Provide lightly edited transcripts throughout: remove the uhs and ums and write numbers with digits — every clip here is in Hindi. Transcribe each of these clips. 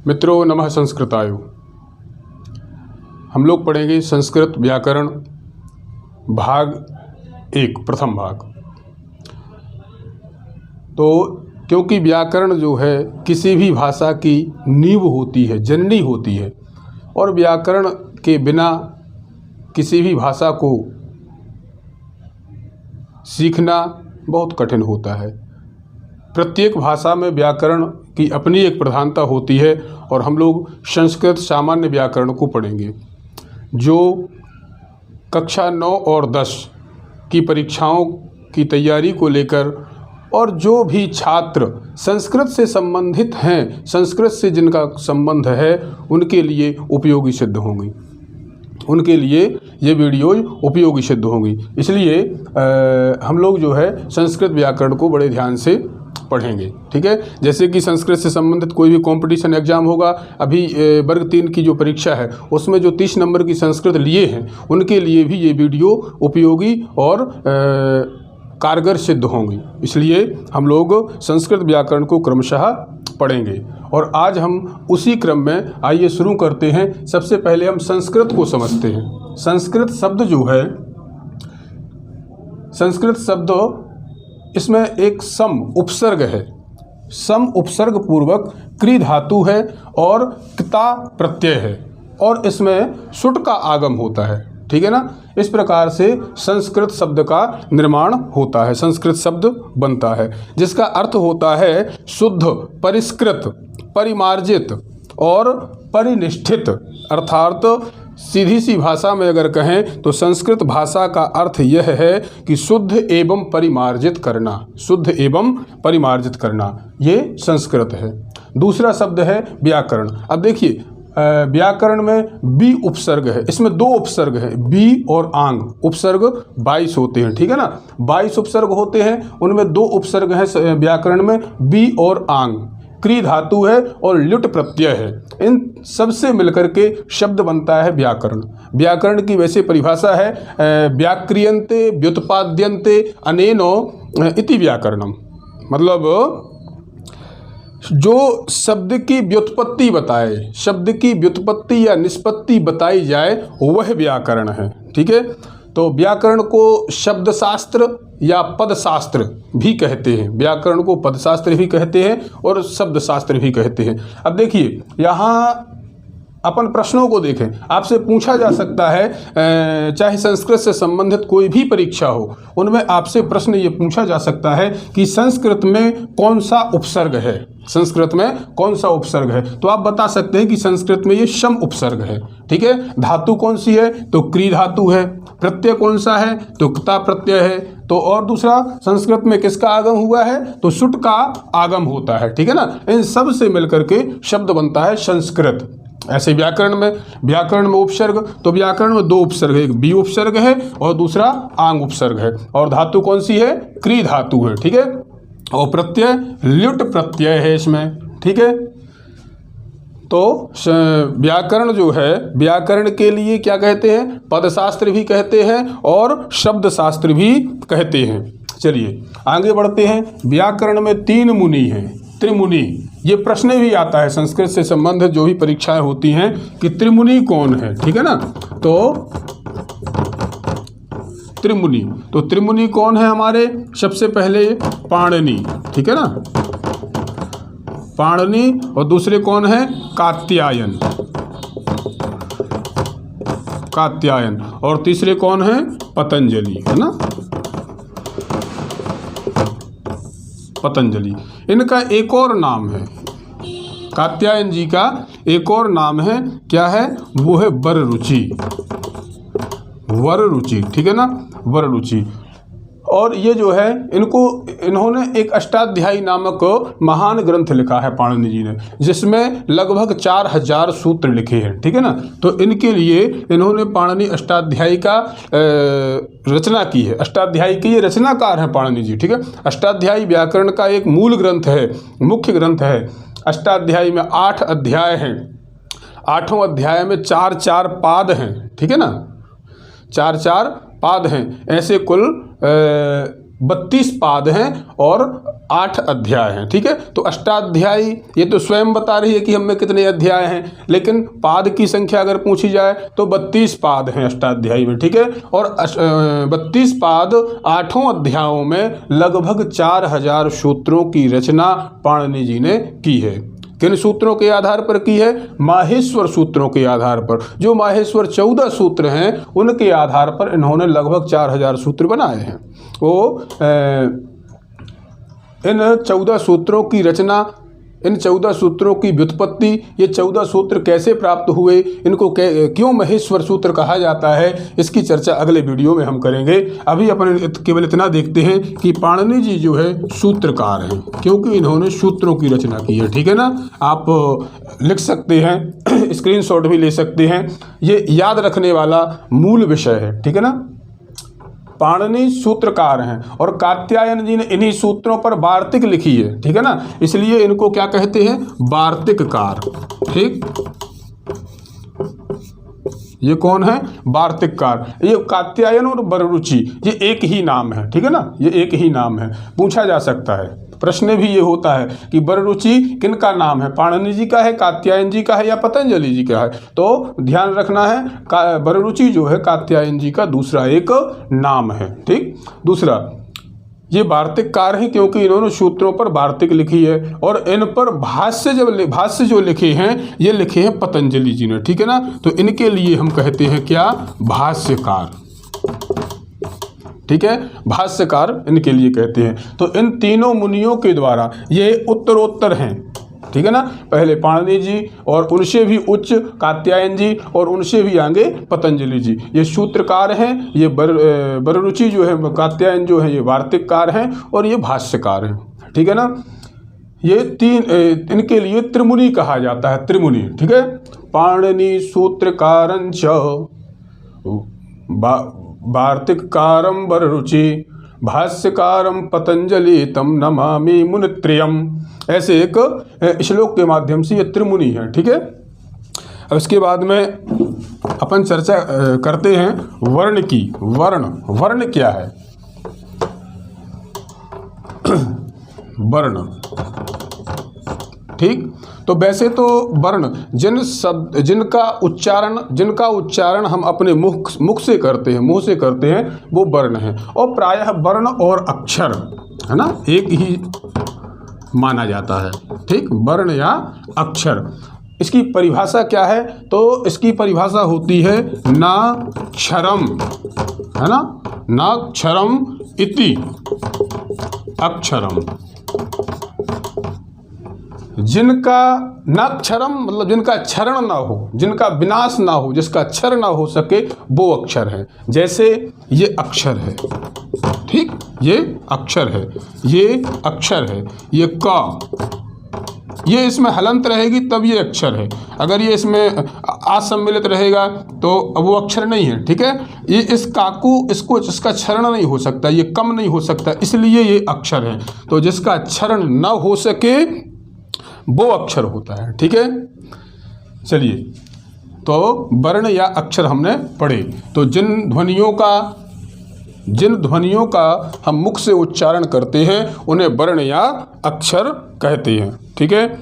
मित्रों नमः संस्कृताय। हम लोग पढ़ेंगे संस्कृत व्याकरण भाग 1 प्रथम भाग। तो क्योंकि व्याकरण जो है किसी भी भाषा की नींव होती है, जननी होती है, और व्याकरण के बिना किसी भी भाषा को सीखना बहुत कठिन होता है। प्रत्येक भाषा में व्याकरण की अपनी एक प्रधानता होती है और हम लोग संस्कृत सामान्य व्याकरण को पढ़ेंगे, जो कक्षा 9 और 10 की परीक्षाओं की तैयारी को लेकर और जो भी छात्र संस्कृत से संबंधित हैं, संस्कृत से जिनका संबंध है, उनके लिए उपयोगी सिद्ध होंगी, उनके लिए ये वीडियो उपयोगी सिद्ध होंगी। इसलिए हम लोग जो है संस्कृत व्याकरण को बड़े ध्यान से पढ़ेंगे, ठीक है। जैसे कि संस्कृत से संबंधित कोई भी कंपटीशन एग्जाम होगा, अभी वर्ग 3 की जो परीक्षा है उसमें जो 30 नंबर की संस्कृत लिए हैं, उनके लिए भी ये वीडियो उपयोगी और कारगर सिद्ध होंगी। इसलिए हम लोग संस्कृत व्याकरण को क्रमशः पढ़ेंगे और आज हम उसी क्रम में आइए शुरू करते हैं। सबसे पहले हम संस्कृत को समझते हैं। संस्कृत शब्द जो है, संस्कृत शब्द इसमें एक सम उपसर्ग है, सम उपसर्ग पूर्वक क्री धातु है और क्ता प्रत्यय है और इसमें सुट का आगम होता है, ठीक है ना। इस प्रकार से संस्कृत शब्द का निर्माण होता है, संस्कृत शब्द बनता है, जिसका अर्थ होता है शुद्ध, परिष्कृत, परिमार्जित और परिनिष्ठित। अर्थात सीधी सी भाषा में अगर कहें तो संस्कृत भाषा का अर्थ यह है कि शुद्ध एवं परिमार्जित करना, शुद्ध एवं परिमार्जित करना, ये संस्कृत है। दूसरा शब्द है व्याकरण। अब देखिए व्याकरण में बी उपसर्ग है, इसमें 2 उपसर्ग है, बी और आंग। उपसर्ग 22 होते हैं, ठीक है ना। 22 उपसर्ग होते हैं, उनमें 2 उपसर्ग हैं व्याकरण में, बी और आंग। क्री धातु है और ल्युट प्रत्यय है। इन सब से मिलकर के शब्द बनता है व्याकरण। व्याकरण की वैसे परिभाषा है व्याक्रियन्ते व्युत्पाद्यन्ते अनेनो इति व्याकरणम। मतलब जो शब्द की व्युत्पत्ति बताए, शब्द की व्युत्पत्ति या निष्पत्ति बताई जाए, वह व्याकरण है, ठीक है। तो व्याकरण को शब्दशास्त्र या पदशास्त्र भी कहते हैं, व्याकरण को पदशास्त्र भी कहते हैं और शब्दशास्त्र भी कहते हैं। अब देखिए यहाँ अपन प्रश्नों को देखें। आपसे पूछा जा सकता है, चाहे संस्कृत से संबंधित कोई भी परीक्षा हो, उनमें आपसे प्रश्न ये पूछा जा सकता है कि संस्कृत में कौन सा उपसर्ग है, संस्कृत में कौन सा उपसर्ग है। तो आप बता सकते हैं कि संस्कृत में ये शम उपसर्ग है, ठीक है। धातु कौन सी है, तो क्री धातु है। प्रत्यय कौन सा है, तो क्ता प्रत्यय है। तो और दूसरा संस्कृत में किसका आगम हुआ है, तो सुट का आगम होता है, ठीक है ना। इन सब से मिलकर के शब्द बनता है संस्कृत। ऐसे व्याकरण में उपसर्ग, तो व्याकरण में 2 उपसर्ग है, एक बी उपसर्ग है और दूसरा आंग उपसर्ग है। और धातु कौन सी है, क्री धातु है, ठीक है। और प्रत्यय ल्युट प्रत्यय है इसमें, ठीक है। तो व्याकरण जो है, व्याकरण के लिए क्या कहते हैं, पदशास्त्र भी कहते हैं और शब्दशास्त्र भी कहते हैं। चलिए आगे बढ़ते हैं। व्याकरण में 3 मुनि हैं, त्रिमुनि। ये प्रश्न भी आता है संस्कृत से संबंधित जो भी परीक्षाएं होती हैं कि त्रिमुनि कौन है, ठीक है ना। तो त्रिमुनि कौन है हमारे, सबसे पहले पाणिनि, ठीक है ना, पाणिनि। और दूसरे कौन है, कात्यायन, कात्यायन। और तीसरे कौन है, पतंजलि, है ना, पतंजलि। इनका एक और नाम है, कात्यायन जी का एक और नाम है, क्या है, वो है वररुचि, वररुचि, ठीक है ना, वररुचि। और ये जो है इन्होंने एक अष्टाध्यायी नामक महान ग्रंथ लिखा है पाणिनि जी ने, जिसमें लगभग 4000 सूत्र लिखे हैं, ठीक है ना। तो इनके लिए इन्होंने पाणिनि अष्टाध्यायी का रचना की है। अष्टाध्यायी के ये रचनाकार हैं पाणिनि जी, ठीक है। अष्टाध्यायी व्याकरण का एक मूल ग्रंथ है, मुख्य ग्रंथ है। अष्टाध्यायी में 8 अध्याय हैं, 8वें अध्याय में 4-4 पाद हैं, ठीक है ना, 4-4 पाद हैं। ऐसे कुल 32 पाद हैं और 8 अध्याय हैं। ठीक है, तो अष्टाध्यायी ये तो स्वयं बता रही है कि हम में कितने अध्याय हैं, लेकिन पाद की संख्या अगर पूछी जाए तो 32 पाद हैं अष्टाध्यायी में। ठीक है, और 32 पाद 8 अध्यायों में लगभग 4000 सूत्रों की रचना पाणिनि जी ने की है। किन सूत्रों के आधार पर की है? माहेश्वर सूत्रों के आधार पर। जो माहेश्वर 14 सूत्र हैं उनके आधार पर इन्होंने लगभग 4000 सूत्र बनाए हैं। वो इन 14 सूत्रों की रचना, इन 14 सूत्रों की व्युत्पत्ति, ये 14 सूत्र कैसे प्राप्त हुए, इनको क्यों महेश्वर सूत्र कहा जाता है, इसकी चर्चा अगले वीडियो में हम करेंगे। अभी अपन केवल इतना देखते हैं कि पाणिनि जी जो है सूत्रकार हैं, क्योंकि इन्होंने सूत्रों की रचना की है। ठीक है ना, आप लिख सकते हैं, स्क्रीनशॉट भी ले सकते हैं, ये याद रखने वाला मूल विषय है। ठीक है ना, पाणिनि सूत्रकार हैं और कात्यायन जी ने इन्हीं सूत्रों पर वार्तिक लिखी है। ठीक है ना, इसलिए इनको क्या कहते हैं? वार्तिककार। ठीक, ये कौन है? वार्तिककार। ये कात्यायन और बररुचि ये एक ही नाम है। ठीक है ना, ये एक ही नाम है। पूछा जा सकता है, प्रश्न भी ये होता है कि बररुचि किनका नाम है? पाणिनि जी का है, कात्यायन जी का है या पतंजलि जी का है? तो ध्यान रखना है, बररुचि जो है कात्यायन जी का दूसरा एक नाम है। ठीक, दूसरा ये वार्तिककार हैं क्योंकि इन्होंने सूत्रों पर वार्तिक लिखी है और इन पर भाष्य जो लिखे हैं ये लिखे हैं पतंजलि जी ने। ठीक है ना, तो इनके लिए हम कहते हैं क्या? भाष्यकार। ठीक है, भाष्यकार इनके लिए कहते हैं। तो इन तीनों मुनियों के द्वारा ये उत्तरोत्तर हैं। ठीक है ना, पहले पाणिनि जी और उनसे भी उच्च कात्यायन जी और उनसे भी आगे पतंजलि जी, ये सूत्रकार हैं। ये बररुचि जो है, कात्यायन जो है, ये वार्तिककार हैं और ये भाष्यकार हैं। ठीक है ना, ये तीन इनके लिए त्रिमुनि कहा जाता है, त्रिमुनि। ठीक है, पाणिनि सूत्रकारंच वार्तिककारं बररुचि भाष्यकारं पतंजलि तम नमामि मुनित्रयम्। ऐसे एक श्लोक के माध्यम से ये त्रिमुनि है। ठीक है, अब इसके बाद में अपन चर्चा करते हैं वर्ण की। वर्ण क्या है? वर्ण। ठीक, तो वैसे तो वर्ण जिनका उच्चारण हम अपने मुख से करते हैं, मुंह से करते हैं, वो वर्ण है। और प्रायः वर्ण और अक्षर है ना एक ही माना जाता है। ठीक, वर्ण या अक्षर। इसकी परिभाषा क्या है? तो इसकी परिभाषा होती है ना क्षरम, है ना, ना क्षरम इति अक्षरम। जिनका नाक्षरम मतलब जिनका क्षरण ना हो, जिनका विनाश ना हो, जिसका क्षर ना हो सके, वो अक्षर है। जैसे ये अक्षर है। ठीक, ये अक्षर है, ये अक्षर है, ये का, ये इसमें हलंत रहेगी तब ये अक्षर है। अगर ये इसमें आ सम्मिलित रहेगा तो अब वो अक्षर नहीं है। ठीक है, ये इस काकू इसको इसका क्षरण नहीं हो सकता, ये कम नहीं हो सकता, इसलिए ये अक्षर है। तो जिसका क्षरण न हो सके वो अक्षर होता है। ठीक है, चलिए, तो वर्ण या अक्षर हमने पढ़े। तो जिन ध्वनियों का हम मुख से उच्चारण करते हैं उन्हें वर्ण या अक्षर कहते हैं। ठीक है,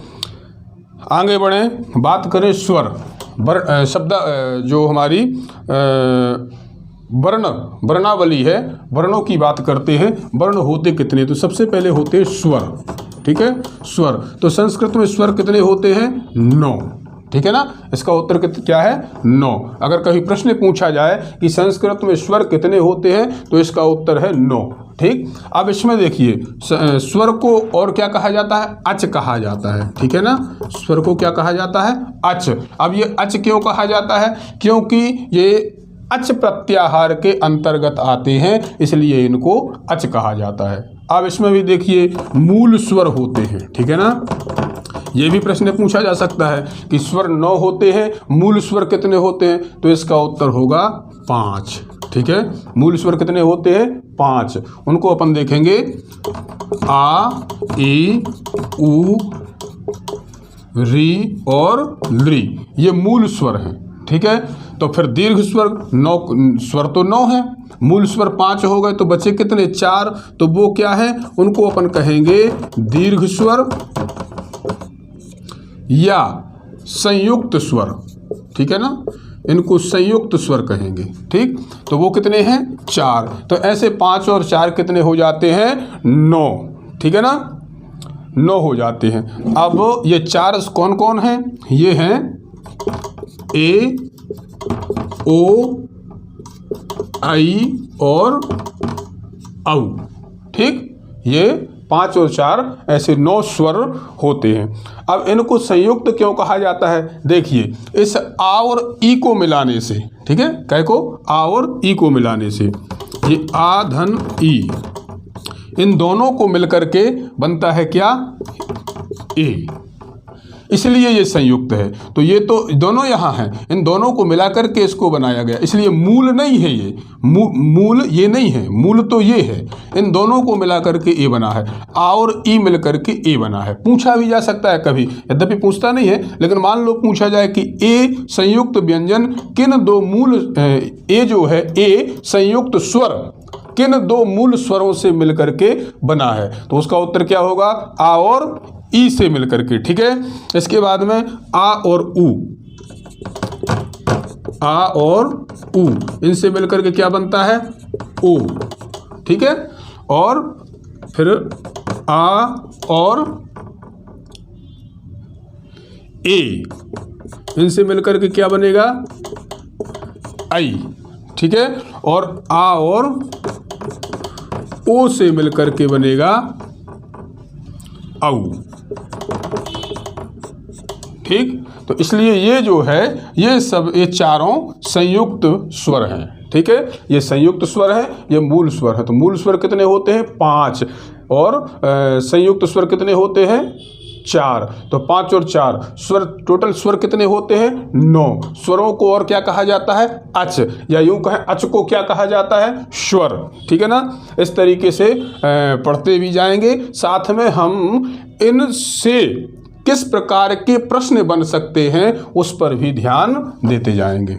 आगे बढ़ें, बात करें स्वर। शब्द जो हमारी वर्णावली है, वर्णों की बात करते हैं। वर्ण होते कितने? तो सबसे पहले होते हैं स्वर। ठीक है, स्वर। तो संस्कृत में स्वर कितने होते हैं? 9। ठीक है ना, इसका उत्तर क्या है? 9। अगर कभी प्रश्न पूछा जाए कि संस्कृत में स्वर कितने होते हैं तो इसका उत्तर है 9। ठीक, अब इसमें देखिए, स्वर को और क्या कहा जाता है? अच कहा जाता है। ठीक है ना, स्वर को क्या कहा जाता है? अच। अब ये अच क्यों कहा जाता है? क्योंकि ये अच प्रत्याहार के अंतर्गत आते हैं, इसलिए इनको अच कहा जाता है। अब इसमें भी देखिए मूल स्वर होते हैं। ठीक है ना, ये भी प्रश्न पूछा जा सकता है कि स्वर 9 होते हैं, मूल स्वर कितने होते हैं? तो इसका उत्तर होगा 5। ठीक है, मूल स्वर कितने होते हैं? 5। उनको अपन देखेंगे आ, ई, उ, री और ली, ये मूल स्वर हैं। ठीक है, तो फिर दीर्घ स्वर 9 स्वर तो 9 है, मूल स्वर 5 हो गए तो बचे कितने? 4। तो वो क्या है? उनको अपन कहेंगे दीर्घ स्वर या संयुक्त स्वर, ठीक है ना, इनको संयुक्त स्वर कहेंगे। ठीक, तो वो कितने हैं? 4। तो ऐसे 5 और 4 कितने हो जाते हैं? 9, ठीक है ना, 9 हो जाते हैं। अब ये 4 कौन कौन हैं? ये हैं ए, ओ, आई और औ। ठीक, ये 5 और 4 ऐसे 9 स्वर होते हैं। अब इनको संयुक्त क्यों कहा जाता है? देखिए, इस आ और ई को मिलाने से, ठीक है, क्या को? आ और ई को मिलाने से, ये आ धन ई, इन दोनों को मिलकर के बनता है क्या? ए, इसलिए ये संयुक्त है। तो ये तो दोनों यहाँ हैं, इन दोनों को मिलाकर के इसको बनाया गया, इसलिए मूल नहीं है ये, मूल ये नहीं है, मूल तो ये है, इन दोनों को मिलाकर के ए बना है। आ और ई मिलकर के ए बना है। पूछा भी जा सकता है कभी, यद्यपि पूछता नहीं है, लेकिन मान लो पूछा जाए कि ए संयुक्त व्यंजन किन दो मूल, ए जो है ए संयुक्त स्वर किन 2 मूल स्वरों से मिलकर के बना है, तो उसका उत्तर क्या होगा? आ और ई से मिलकर के। ठीक है, इसके बाद में आ और ऊ, आ और ऊ, इनसे मिलकर के क्या बनता है? ओ। ठीक है, और फिर आ और ए, इनसे मिलकर के क्या बनेगा? आई। ठीक है, और आ और ओ से मिलकर के बनेगा औ। ठीक, तो इसलिए ये जो है, ये सब, ये चारों संयुक्त स्वर हैं। ठीक है, ये संयुक्त स्वर है, ये मूल स्वर है। तो मूल स्वर कितने होते हैं? 5, और संयुक्त स्वर कितने होते हैं? 4। तो 5 और 4 स्वर, टोटल स्वर कितने होते हैं? 9। स्वरों को और क्या कहा जाता है? अच, या यूं कहें अच को क्या कहा जाता है? स्वर। ठीक है ना, इस तरीके से पढ़ते भी जाएंगे। साथ में हम इनसे किस प्रकार के प्रश्न बन सकते हैं उस पर भी ध्यान देते जाएंगे।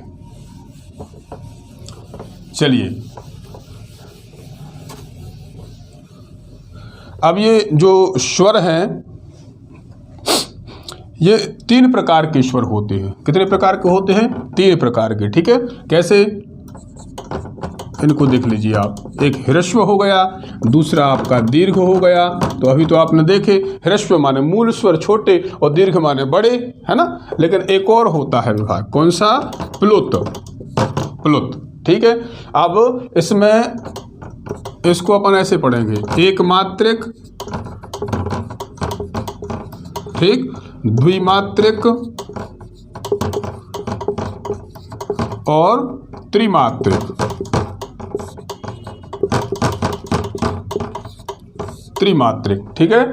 चलिए, अब ये जो स्वर हैं, ये 3 प्रकार के स्वर होते हैं। कितने प्रकार के होते हैं? 3 प्रकार के। ठीक है, कैसे? इनको देख लीजिए आप। एक ह्रस्व हो गया, दूसरा आपका दीर्घ हो गया। तो अभी तो आपने देखे, ह्रस्व माने मूल स्वर छोटे और दीर्घ माने बड़े, है ना। लेकिन एक और होता है विभाग, कौन सा? प्लुत। प्लुत। ठीक है, अब इसमें इसको अपन ऐसे पढ़ेंगे, एक मात्रिक, ठीक, द्विमात्रिक और त्रिमात्रिक। त्रिमात्रिक। ठीक है,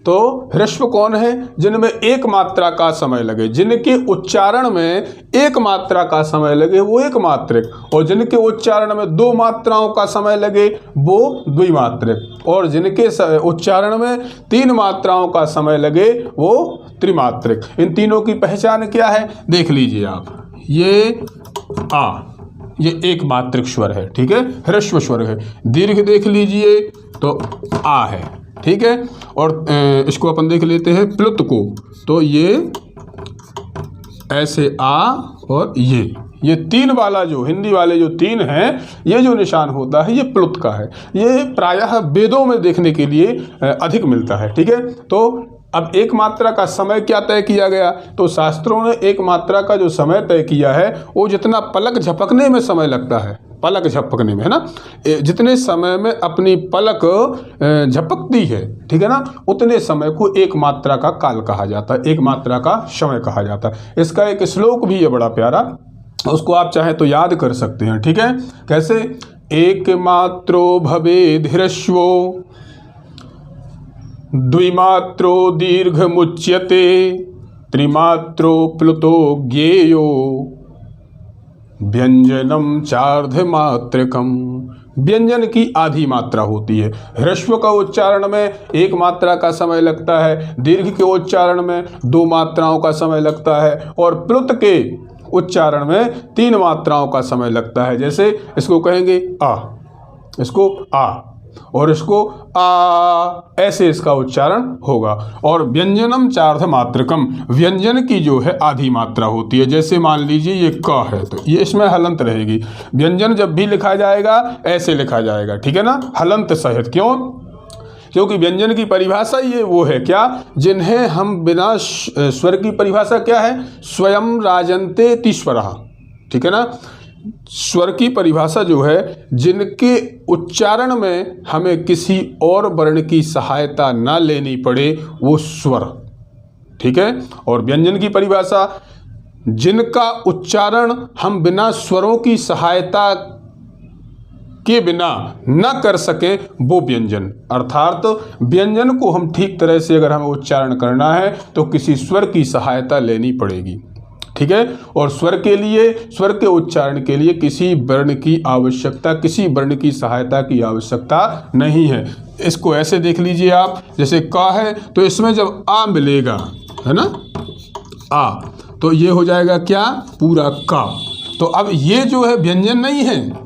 तो ह्रस्व कौन है? जिनमें एक मात्रा का समय लगे, जिनके उच्चारण में एक मात्रा का समय लगे वो एक मात्रिक, और जिनके उच्चारण में 2 मात्राओं का समय लगे वो द्विमात्रिक, और जिनके उच्चारण में 3 मात्राओं का समय लगे वो त्रिमात्रिक। इन तीनों की पहचान क्या है? देख लीजिए आप। ये आ, ये एक मात्रिक स्वर है। ठीक है, ह्रस्व स्वर है। दीर्घ देख लीजिए तो आ है। ठीक है, और इसको अपन देख लेते हैं प्लुत को, तो ये ऐसे आ, और ये 3 वाला जो हिंदी वाले जो 3 हैं, ये जो निशान होता है ये प्लुत का है। ये प्रायः वेदों में देखने के लिए अधिक मिलता है। ठीक है, तो अब एक मात्रा का समय क्या तय किया गया? तो शास्त्रों ने एक मात्रा का जो समय तय किया है वो जितना पलक झपकने में समय लगता है, पलक झपकने में, है ना, जितने समय में अपनी पलक झपकती है, ठीक है ना, उतने समय को एक मात्रा का काल कहा जाता है, एक मात्रा का समय कहा जाता है। इसका एक श्लोक भी है बड़ा प्यारा, उसको आप चाहे तो याद कर सकते हैं। ठीक है, कैसे? एक मात्रो भवेद् ह्रस्वो द्विमात्रो दीर्घ मुच्यते त्रिमात्रो प्लुतो ज्ञेयो व्यंजनम चार्धमात्रकम। व्यंजन की आधी मात्रा होती है। ह्रस्व का उच्चारण में एक मात्रा का समय लगता है, दीर्घ के उच्चारण में 2 मात्राओं का समय लगता है, और प्लुत के उच्चारण में 3 मात्राओं का समय लगता है। जैसे इसको कहेंगे आ, इसको आ, और इसको आ, ऐसे इसका उच्चारण होगा। और व्यंजनम चार्ध मात्रकम, व्यंजन की जो है आधी मात्रा होती है। जैसे मान लीजिए ये क है तो ये इसमें हलंत रहेगी। व्यंजन जब भी लिखा जाएगा ऐसे लिखा जाएगा, ठीक है ना, हलंत सहित। क्यों? क्योंकि व्यंजन की परिभाषा ये वो है क्या, जिन्हें हम बिना स्वर की परिभाषा क्या है, स्वयं राजन्ते तीश्वरः, ठीक है ना। स्वर की परिभाषा जो है जिनके उच्चारण में हमें किसी और वर्ण की सहायता ना लेनी पड़े, वो स्वर, ठीक है। और व्यंजन की परिभाषा जिनका उच्चारण हम बिना स्वरों की सहायता के बिना न कर सके, वो व्यंजन। अर्थात व्यंजन को हम ठीक तरह से अगर हमें उच्चारण करना है तो किसी स्वर की सहायता लेनी पड़ेगी, ठीक है। और स्वर के लिए, स्वर के उच्चारण के लिए किसी वर्ण की आवश्यकता, किसी वर्ण की सहायता की आवश्यकता नहीं है। इसको ऐसे देख लीजिए आप, जैसे का है तो इसमें जब आ मिलेगा, है ना, आ, तो ये हो जाएगा क्या, पूरा का। तो अब ये जो है व्यंजन नहीं है,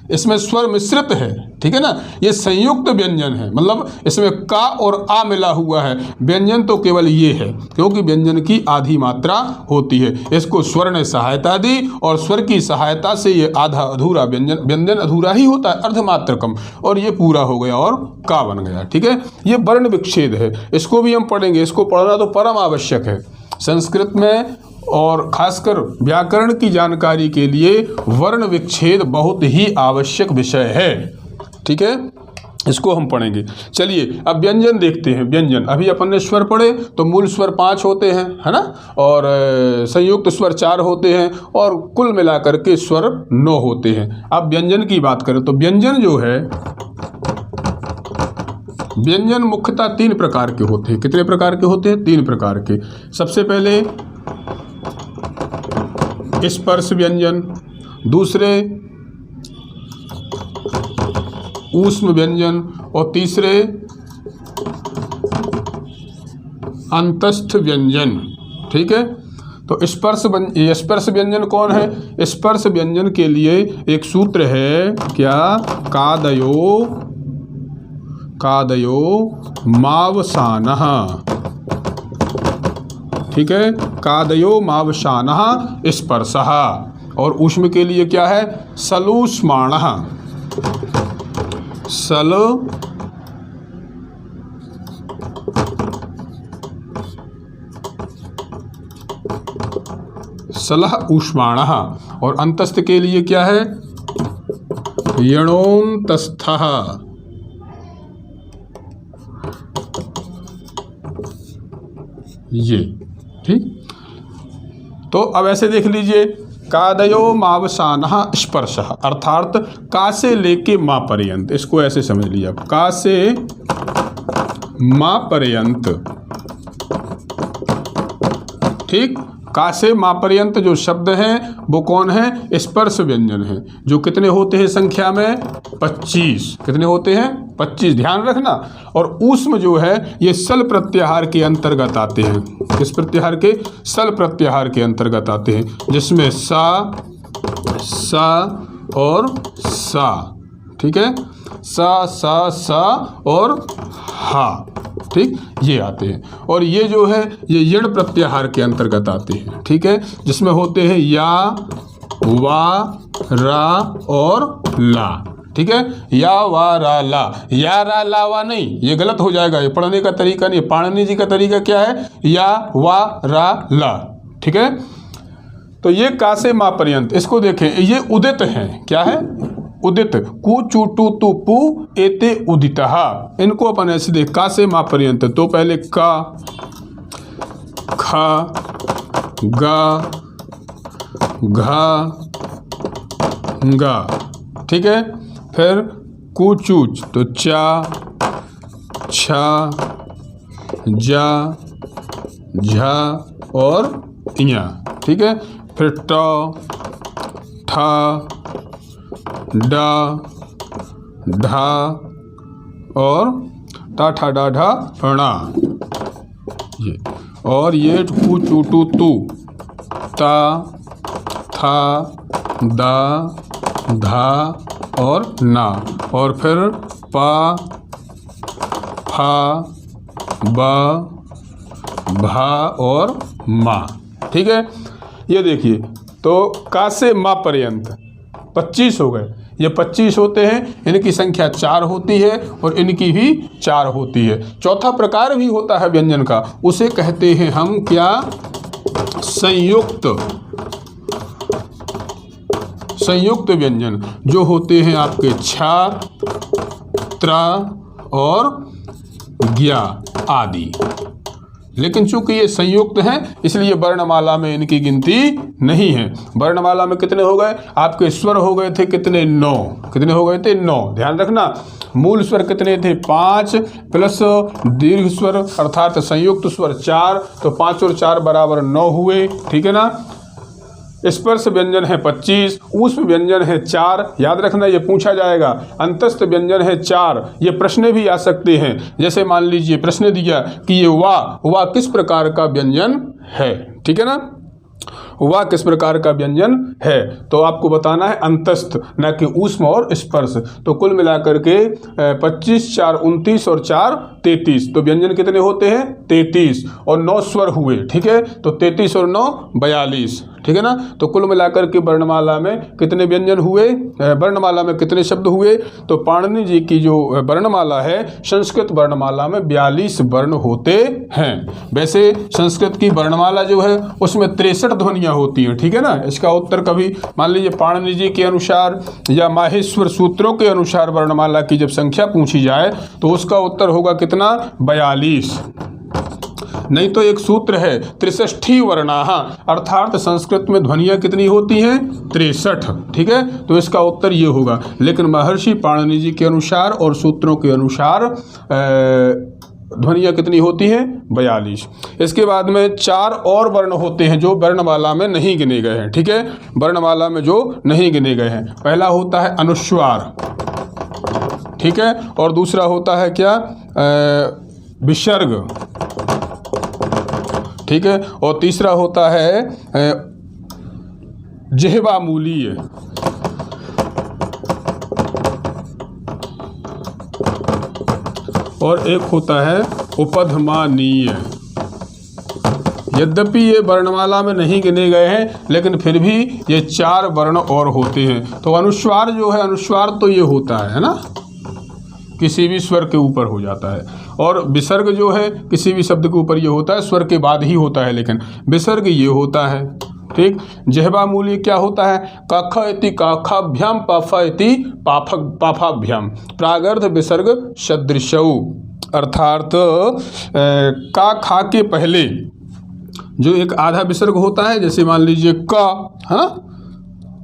इसमें स्वर मिश्रित है, ठीक है ना, ये संयुक्त व्यंजन है। मतलब इसमें का और आ मिला हुआ है। व्यंजन तो केवल ये है, क्योंकि व्यंजन की आधी मात्रा होती है। इसको स्वर ने सहायता दी और स्वर की सहायता से ये आधा अधूरा व्यंजन, व्यंजन अधूरा ही होता है, अर्धमात्रकम, और ये पूरा हो गया और का बन गया, ठीक है। ये वर्ण विच्छेद है, इसको भी हम पढ़ेंगे। इसको पढ़ना तो परम आवश्यक है संस्कृत में, और खासकर व्याकरण की जानकारी के लिए वर्ण विच्छेद बहुत ही आवश्यक विषय है, ठीक है। इसको हम पढ़ेंगे। चलिए अब व्यंजन देखते हैं। व्यंजन अभी अपन ने स्वर पढ़े तो मूल स्वर 5 होते हैं, है ना, और संयुक्त स्वर 4 होते हैं, और कुल मिलाकर के स्वर 9 होते हैं। अब व्यंजन की बात करें तो व्यंजन जो है, व्यंजन मुख्यतः 3 प्रकार के होते हैं। कितने प्रकार के होते हैं? 3 प्रकार के। सबसे पहले स्पर्श व्यंजन, दूसरे ऊष्म व्यंजन, और तीसरे अंतस्थ व्यंजन, ठीक है। तो स्पर्श व्यंजन कौन है? स्पर्श व्यंजन के लिए एक सूत्र है क्या, कादयो मावसानः, ठीक है, कादयो मावसानः स्पर्शः। और ऊष्म के लिए क्या है, सलूष्माणः, सलह ऊष्माणः। और अंतस्थ के लिए क्या है, यणोन्तस्थः, ये, ठीक। तो अब ऐसे देख लीजिए, कादयो मावसानः स्पर्शः, अर्थात का से लेके माँ पर्यंत, इसको ऐसे समझ लीजिए आप, का से माँ पर्यंत, ठीक। का से माँ पर्यंत जो शब्द हैं वो कौन है, स्पर्श व्यंजन है, जो कितने होते हैं संख्या में, 25। कितने होते हैं, 25, ध्यान रखना। और ऊष्म जो है ये सल प्रत्याहार के अंतर्गत आते हैं। किस प्रत्याहार के? सल प्रत्याहार के अंतर्गत आते हैं, जिसमें सा और सा, ठीक है, सा और हा, ठीक, ये आते हैं। और ये जो है ये यण प्रत्याहार के अंतर्गत आते हैं, ठीक है, जिसमें होते हैं या, वा, रा और ला, ठीक है। या, वा, रा, ला, या, रा, ला, वा नहीं, ये गलत हो जाएगा। ये पढ़ने का तरीका नहीं, पाणिनि जी का तरीका क्या है, या, वा, रा, ला, ठीक है। तो ये का से माँ पर्यंत, इसको देखें, ये उदित हैं। क्या है? उदित। कु चू टू तु पु एते उदितः। इनको अपन ऐसे देख, का से माँ पर्यंत। तो पहले का, खा, गा, घा, गा, ठीक है। फिर कुचूच, तो चा, छा, जा, झा और इया, ठीक है। फिर ट, ठा, डा, ढा और टा, ठा, डा, ढा, णा, ये। और ये कु चू टू तू, ता, था, दा, धा और ना, और फिर पा, फा, ब, भा और मा। ठीक है, ये देखिए, तो का से मा पर्यंत 25 हो गए। ये 25 होते हैं, इनकी संख्या 4 होती है और इनकी भी 4 होती है। चौथा प्रकार भी होता है व्यंजन का, उसे कहते हैं हम क्या? संयुक्त व्यंजन, जो होते हैं आपके छा, त्रा और ज्ञा आदि। लेकिन चूंकि ये संयुक्त हैं, इसलिए वर्णमाला में इनकी गिनती नहीं है। वर्णमाला में कितने हो गए? आपके स्वर हो गए थे कितने? 9। कितने हो गए थे? 9। ध्यान रखना, मूल स्वर कितने थे? 5 प्लस दीर्घ स्वर अर्थात संयुक्त स्वर 4, तो 5 और 4 बराबर 9 हुए। ठीक है ना। स्पर्श व्यंजन है 25, ऊष्म व्यंजन है 4। याद रखना, ये पूछा जाएगा। अंतस्थ व्यंजन है 4। ये प्रश्न भी आ सकते हैं। जैसे मान लीजिए प्रश्न दिया कि ये वा किस प्रकार का व्यंजन है। ठीक है ना, वा किस प्रकार का व्यंजन है, तो आपको बताना है अंतस्थ, न कि ऊष्म और स्पर्श। तो कुल मिलाकर के 25, 4 29 और 4 33। तो व्यंजन कितने होते हैं? 33 और 9 स्वर हुए। ठीक है, तो 33 और 9 42। ठीक है ना। तो कुल मिलाकर के वर्णमाला में कितने व्यंजन हुए? वर्णमाला में कितने शब्द हुए? तो पाणिनि जी की जो वर्णमाला है, संस्कृत वर्णमाला में 42 वर्ण होते हैं। वैसे संस्कृत की वर्णमाला जो है उसमें 63 ध्वनियाँ होती हैं। ठीक है ना। इसका उत्तर कभी मान लीजिए पाणिनि जी के अनुसार या माहेश्वर सूत्रों के अनुसार वर्णमाला की जब संख्या पूछी जाए तो उसका उत्तर होगा कितना? 42। नहीं तो एक सूत्र है 63 वर्णाः, अर्थात संस्कृत में ध्वनियाँ कितनी होती हैं? 63। ठीक है, तो इसका उत्तर ये होगा। लेकिन महर्षि पाणिनि जी के अनुसार और सूत्रों के अनुसार ध्वनियाँ कितनी होती हैं? 42। इसके बाद में 4 और वर्ण होते हैं जो वर्णमाला में नहीं गिने गए हैं। ठीक है, वर्णमाला में जो नहीं गिने गए हैं, पहला होता है अनुस्वार। ठीक है, और दूसरा होता है क्या? विसर्ग। ठीक है, और तीसरा होता है जिह्वामूलीय। और एक होता है उपधमानीय। यद्यपि ये वर्णमाला में नहीं गिने गए हैं, लेकिन फिर भी ये 4 वर्ण और होते हैं। तो अनुस्वार जो है, अनुस्वार तो ये होता है ना, किसी भी स्वर के ऊपर हो जाता है। और विसर्ग जो है किसी भी शब्द के ऊपर ये होता है, स्वर के बाद ही होता है, लेकिन विसर्ग ये होता है। ठीक, जिह्वामूलीय क्या होता है? कख इति काखाभ्याम, पफ इति पाफाभ्याम, प्रागर्ध विसर्ग सदृशौ। अर्थात का खा के पहले जो एक आधा विसर्ग होता है, जैसे मान लीजिए क, है ना,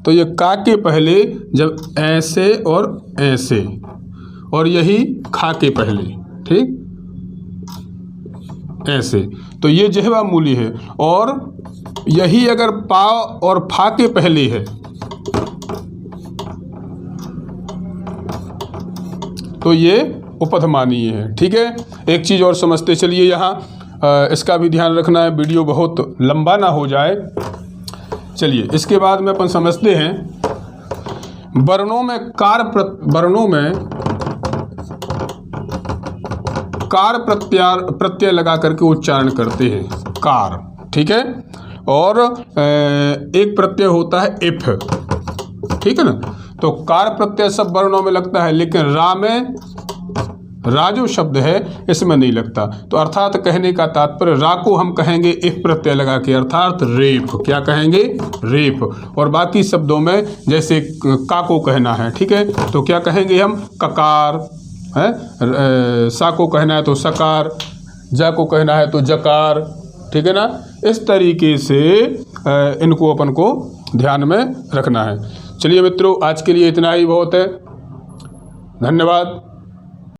तो ये का के पहले जब ऐसे और ऐसे, और यही खा के पहले, ठीक, ऐसे, तो ये जिह्वामूलीय है। और यही अगर पा और फा के पहले है तो ये उपधमानीय है। ठीक है, एक चीज़ और समझते चलिए यहाँ, इसका भी ध्यान रखना है, वीडियो बहुत लंबा ना हो जाए। चलिए इसके बाद में अपन समझते हैं वर्णों में कार प्रत्यय लगा करके उच्चारण करते हैं, कार। ठीक है, और एक प्रत्यय होता है इफ। ठीक है ना, तो कार प्रत्यय सब वर्णों में लगता है, लेकिन रा में, रा जो शब्द है इसमें नहीं लगता। तो अर्थात कहने का तात्पर्य, रा को हम कहेंगे इफ प्रत्यय लगा के, अर्थात रेप। क्या कहेंगे? रेप। और बाकी शब्दों में जैसे का को कहना है, ठीक है, तो क्या कहेंगे हम? ककार है, सा को कहना है तो सकार, जा को कहना है तो जकार। ठीक है ना, इस तरीके से इनको अपन को ध्यान में रखना है। चलिए मित्रों, आज के लिए इतना ही बहुत है। धन्यवाद।